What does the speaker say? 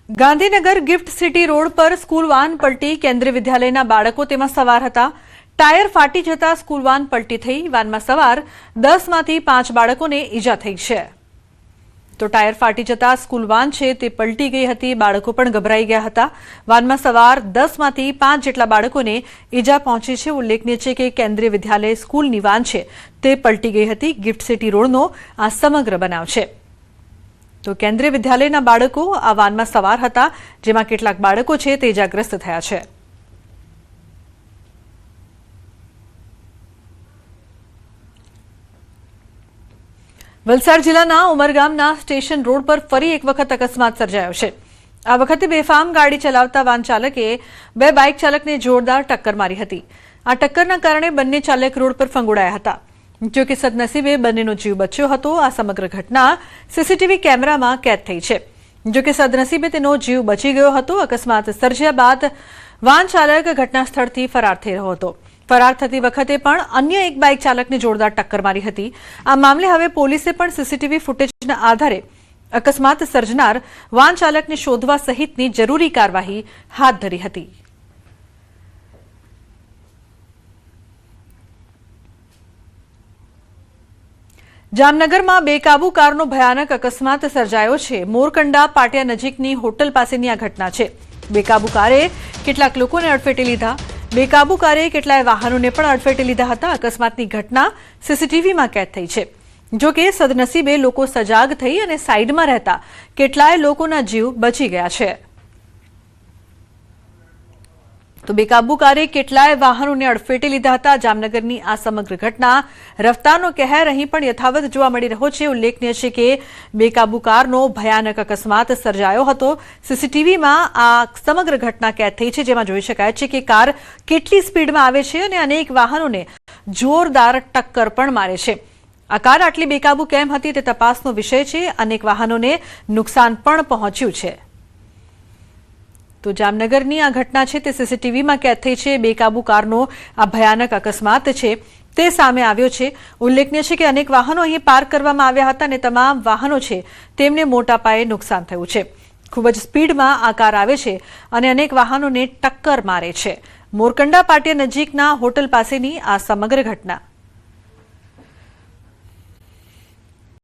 Gandhinagar gift city road પર school van પલટી કેન્દ્રીય વિદ્યાલયના બાળકો તેમાં સવાર હતા। ટાયર ફાટી જતા સ્કૂલ વાન પલટી થઈ। વાનમાં સવાર 10 માંથી 5 બાળકોને ઈજા થઈ છે। તો ટાયર ફાટી જતા સ્કૂલ વાન છે તે પલટી ગઈ હતી। બાળકો પણ ગભરાઈ ગયા હતા। વાનમાં સવાર 10 માંથી 5 જેટલા બાળકોને ઈજા પહોંચી છે। ઉલ્લેખનીય છે કે કેન્દ્રીય વિદ્યાલય સ્કૂલની વાન છે તે પલટી ગઈ હતી। ગિફ્ટ સિટી રોડનો આ સમગ્ર બનાવ છે। તો કેન્દ્રીય વિદ્યાલયના બાળકો આ વાનમાં સવાર હતા, જેમાં કેટલાક બાળકો છે તે ઇજાગ્રસ્ત થયા છે। વલસાડ જિલ્લાના ઉમરગામના સ્ટેશન રોડ પર ફરી એક વખત અકસ્માત સર્જાયો છે। આ વખતે બેફામ ગાડી ચલાવતા વાન ચાલકે બે બાઇક ચાલકને જોરદાર ટક્કર મારી હતી। આ ટક્કરના કારણે બંને ચાલક રોડ પર ફંગોળાયા હતા। જો કે સદનસીબે બંનેનો જીવ બચ્યો હતો। આ સમગ્ર ઘટના સીસીટીવી કેમેરામાં કેદ થઈ છે। જો કે સદનસીબે તેનો જીવ બચી ગયો હતો। અકસ્માત સર્જ્યા બાદ વાન ચાલક ઘટના સ્થળથી ફરાર થઈ રહ્યો હતો। ફરાર થતી વખતે પણ અન્ય એક બાઇક ચાલકને જોરદાર ટક્કર મારી હતી। આ મામલે હવે પોલીસે પણ સીસીટીવી ફૂટેજના આધારે અકસ્માત સર્જનાર વાન ચાલકને શોધવા સહિતની જરૂરી કાર્યવાહી હાથ ધરી હતી। જામનગરમાં બેકાબુ કારનો ભયાનક અકસ્માત સર્જાયો છે। મોરકંડા પાટિયા નજીકની હોટલ પાસેની આ ઘટના છે। બેકાબુ કારે કેટલાક લોકોને અડફેટે લીધા। બેકાબુ કારે કેટલાય વાહનોને પણ અડફેટે લીધા હતા। અકસ્માતની ઘટના સીસીટીવીમાં કેદ થઈ છે। જો કે સદનસીબે લોકો સજાગ થઈ અને સાઈડમાં રહેતા કેટલાય લોકોના જીવ બચી ગયા છે। તો બેકાબુ કારે કેટલાય વાહનોને અડફેટે લીધા હતા। જામનગરની આ સમગ્ર ઘટના રફતારનો કહેર અહીં પણ યથાવત જોવા મળી રહ્યો છે। ઉલ્લેખનીય છે કે બેકાબુ કારનો ભયાનક અકસ્માત સર્જાયો હતો। સીસીટીવીમાં આ સમગ્ર ઘટના કેદ થઈ છે, જેમાં જોઈ શકાય છે કે કાર કેટલી સ્પીડમાં આવે છે અને અનેક વાહનોને જોરદાર ટક્કર પણ મારે છે। આ કાર આટલી બેકાબુ કેમ હતી તે તપાસનો વિષય છે। અનેક વાહનોને નુકસાન પણ પહોંચ્યું છે। તો જામનગરની આ ઘટના છે તે સીસીટીવીમાં કેદ થઈ છે। બેકાબુ કારનો આ ભયાનક અકસ્માત છે તે સામે આવ્યો છે। ઉલ્લેખનીય છે કે અનેક વાહનો અહીં પાર્ક કરવામાં આવ્યા હતા અને તમામ વાહનો છે તેમને મોટા પાયે નુકસાન થયું છે। ખૂબ જ સ્પીડમાં આ કાર આવે છે અને અનેક વાહનોને ટક્કર મારે છે। મોરકંડા પાટિયા નજીકના હોટલ પાસેની આ સમગ્ર ઘટના।